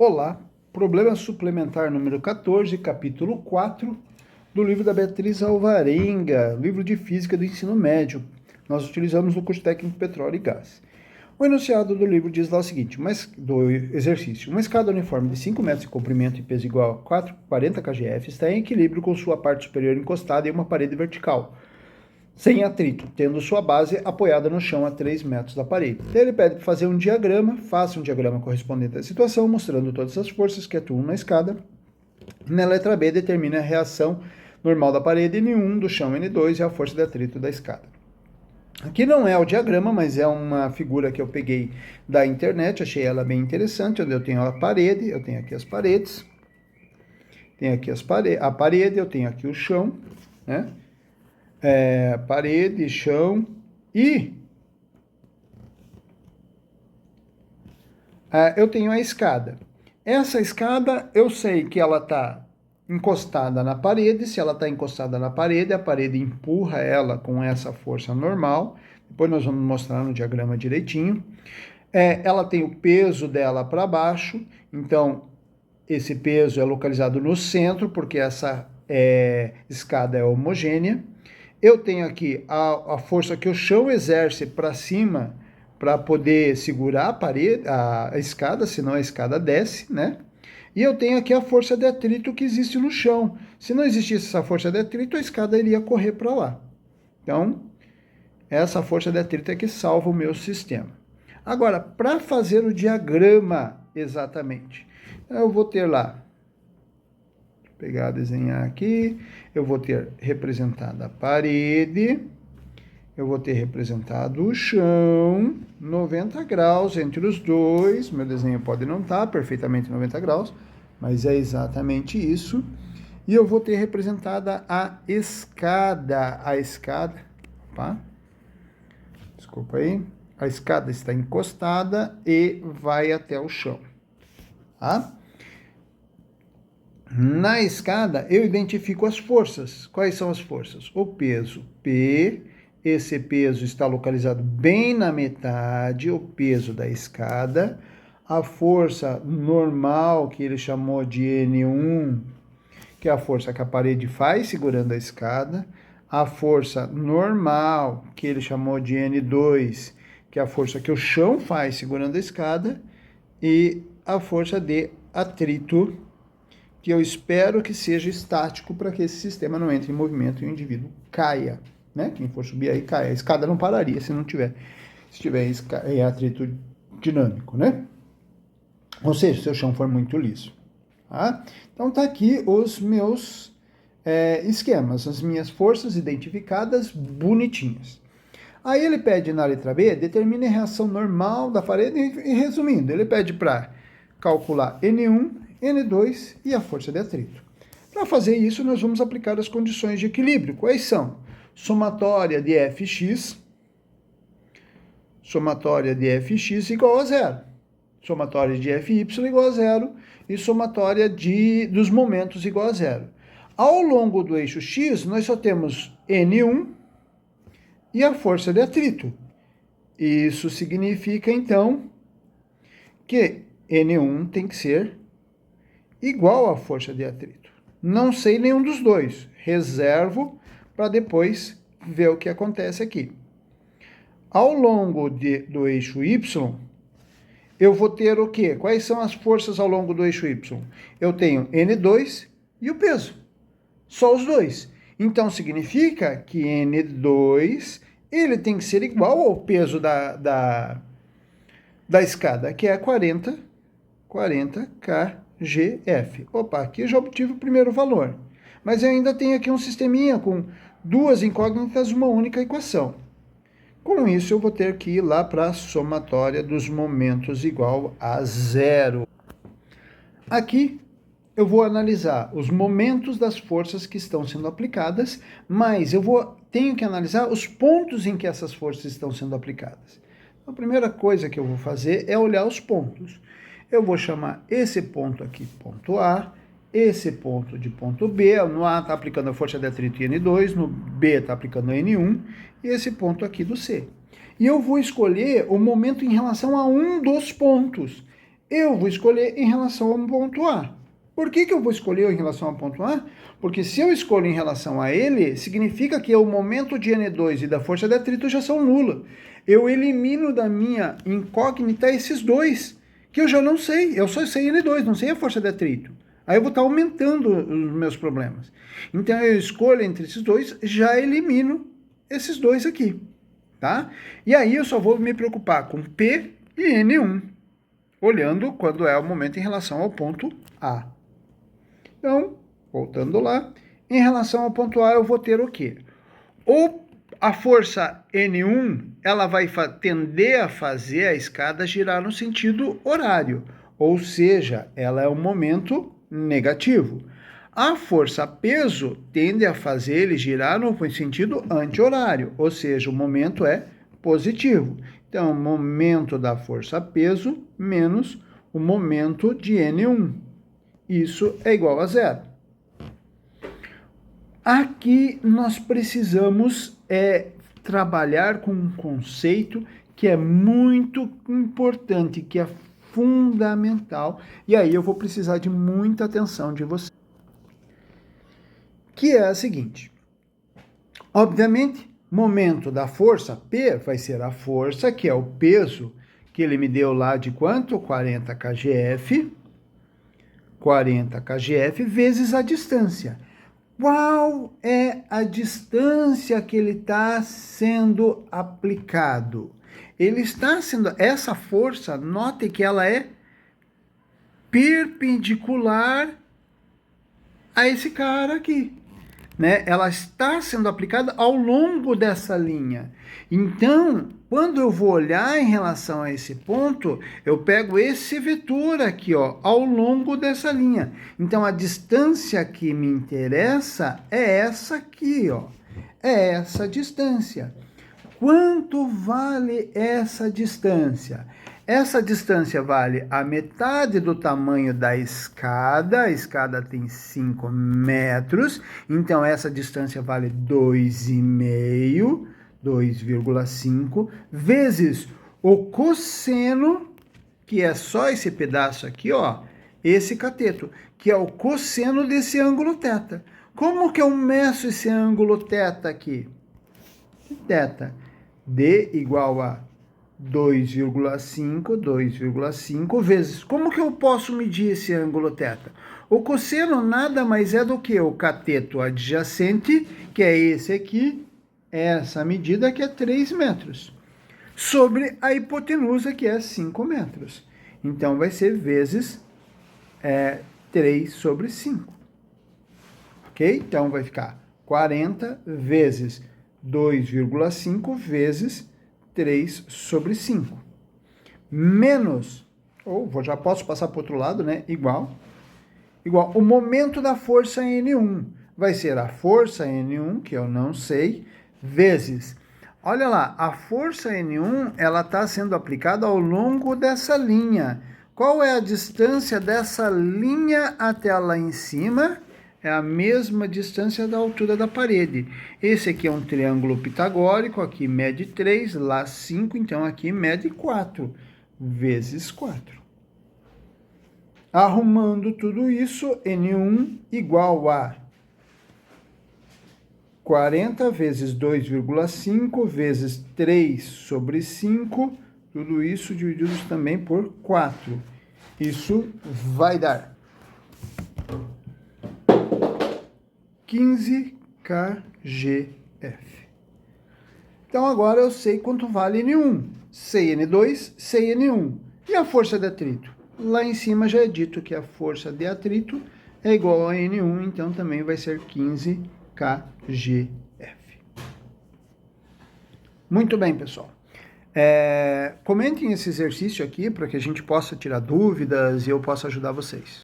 Olá, problema suplementar número 14, capítulo 4, do livro da Beatriz Alvarenga, livro de Física do Ensino Médio. Nós utilizamos no curso técnico Petróleo e Gás. O enunciado do livro diz lá o seguinte, do exercício: uma escada uniforme de 5 metros de comprimento e peso igual a 40 kgf está em equilíbrio com sua parte superior encostada em uma parede vertical, sem atrito, tendo sua base apoiada no chão a 3 metros da parede. Daí ele pede para fazer um diagrama, faça um diagrama correspondente à situação, mostrando todas as forças que atuam na escada. Na letra B, determine a reação normal da parede N1, do chão N2 e a força de atrito da escada. Aqui não é o diagrama, mas é uma figura que eu peguei da internet, achei ela bem interessante, onde eu tenho a parede, eu tenho aqui as paredes, tenho aqui a parede, eu tenho aqui o chão, né? Parede, chão e eu tenho a escada. Essa escada, eu sei que ela está encostada na parede. Se ela está encostada na parede, a parede empurra ela com essa força normal. Depois nós vamos mostrar no diagrama direitinho. Ela tem o peso dela para baixo, então esse peso é localizado no centro, porque essa escada é homogênea. Eu tenho aqui a força que o chão exerce para cima para poder segurar a parede, a escada, senão a escada desce, né? E eu tenho aqui a força de atrito que existe no chão. Se não existisse essa força de atrito, a escada iria correr para lá. Então, essa força de atrito é que salva o meu sistema. Agora, para fazer o diagrama exatamente, eu vou ter lá, pegar, desenhar aqui, eu vou ter representada a parede, eu vou ter representado o chão, 90 graus entre os dois, meu desenho pode não estar perfeitamente 90 graus, mas é exatamente isso, e eu vou ter representada a escada, opa, desculpa aí, a escada está encostada e vai até o chão, tá? Na escada, eu identifico as forças. Quais são as forças? O peso P, esse peso está localizado bem na metade, o peso da escada. A força normal, que ele chamou de N1, que é a força que a parede faz segurando a escada. A força normal, que ele chamou de N2, que é a força que o chão faz segurando a escada. E a força de atrito, que eu espero que seja estático para que esse sistema não entre em movimento e o indivíduo caia, né? Quem for subir aí cai. A escada não pararia se tiver atrito dinâmico, né? Ou seja, se o chão for muito liso. Tá? Então tá aqui os meus esquemas, as minhas forças identificadas bonitinhas. Aí ele pede na letra B, determine a reação normal da parede e resumindo, ele pede para calcular N1, N2 e a força de atrito. Para fazer isso, nós vamos aplicar as condições de equilíbrio. Quais são? Somatória de Fx igual a zero. Somatória de Fy igual a zero. E somatória dos momentos igual a zero. Ao longo do eixo x, nós só temos N1 e a força de atrito. Isso significa, então, que N1 tem que ser igual à força de atrito. Não sei nenhum dos dois. Reservo para depois ver o que acontece aqui. Ao longo do eixo Y, eu vou ter o quê? Quais são as forças ao longo do eixo Y? Eu tenho N2 e o peso. Só os dois. Então, significa que N2 ele tem que ser igual ao peso da escada, que é 40 kgf. Opa, aqui eu já obtive o primeiro valor. Mas eu ainda tenho aqui um sisteminha com duas incógnitas, uma única equação. Com isso, eu vou ter que ir lá para a somatória dos momentos igual a zero. Aqui, eu vou analisar os momentos das forças que estão sendo aplicadas, mas tenho que analisar os pontos em que essas forças estão sendo aplicadas. A primeira coisa que eu vou fazer é olhar os pontos. Eu vou chamar esse ponto aqui ponto A, esse ponto de ponto B. No A está aplicando a força de atrito N2, no B está aplicando N1, e esse ponto aqui do C. E eu vou escolher o momento em relação a um dos pontos. eu vou escolher em relação ao ponto A. Por que eu vou escolher em relação ao ponto A? Porque se eu escolho em relação a ele, significa que o momento de N2 e da força de atrito já são nulos. Eu elimino da minha incógnita esses dois, que eu já não sei. Eu só sei N2, não sei a força de atrito. Aí eu vou estar aumentando os meus problemas. Então eu escolho entre esses dois, já elimino esses dois aqui, tá? E aí eu só vou me preocupar com P e N1, olhando quando é o momento em relação ao ponto A. Então, voltando lá, em relação ao ponto A eu vou ter o quê? Ou a força N1, ela vai tender a fazer a escada girar no sentido horário, ou seja, ela é um momento negativo. A força peso tende a fazer ele girar no sentido anti-horário, ou seja, o momento é positivo. Então, o momento da força peso menos o momento de N1. Isso é igual a zero. Aqui nós precisamos trabalhar com um conceito que é muito importante, que é fundamental, e aí eu vou precisar de muita atenção de você. Que é a seguinte: obviamente, momento da força P vai ser a força, que é o peso que ele me deu lá de quanto? 40 kgf. 40 kgf vezes a distância. Qual é a distância que ele está sendo aplicado? Ele está sendo... Essa força, note que ela é perpendicular a esse cara aqui, né? Ela está sendo aplicada ao longo dessa linha. Então, quando eu vou olhar em relação a esse ponto, eu pego esse vetor aqui, ó, ao longo dessa linha. Então, a distância que me interessa é essa aqui, ó. É essa distância. Quanto vale essa distância? Essa distância vale a metade do tamanho da escada. A escada tem 5 metros, então essa distância vale 2,5, 2,5, vezes o cosseno, que é só esse pedaço aqui, ó, esse cateto, que é o cosseno desse ângulo θ. Como que eu meço esse ângulo θ aqui? Θ, D igual a 2,5 vezes. Como que eu posso medir esse ângulo θ? O cosseno nada mais é do que o cateto adjacente, que é esse aqui, essa medida que é 3 metros, sobre a hipotenusa, que é 5 metros. Então, vai ser vezes 3 sobre 5. Ok? Então, vai ficar 40 vezes 2,5 vezes 3 sobre 5. Menos, ou já posso passar para o outro lado, né? Igual o momento da força N1. Vai ser a força N1, que eu não sei, vezes... Olha lá, a força N1, ela está sendo aplicada ao longo dessa linha. Qual é a distância dessa linha até lá em cima? É a mesma distância da altura da parede. Esse aqui é um triângulo pitagórico, aqui mede 3, lá 5, então aqui mede 4, vezes 4. Arrumando tudo isso, N1 igual a 40 vezes 2,5 vezes 3 sobre 5, tudo isso dividido também por 4. Isso vai dar 15 kgf. Então agora eu sei quanto vale N1, sei N2, sei N1. E a força de atrito? Lá em cima já é dito que a força de atrito é igual a N1, então também vai ser 15 kgf. Muito bem, pessoal. Comentem esse exercício aqui para que a gente possa tirar dúvidas e eu possa ajudar vocês.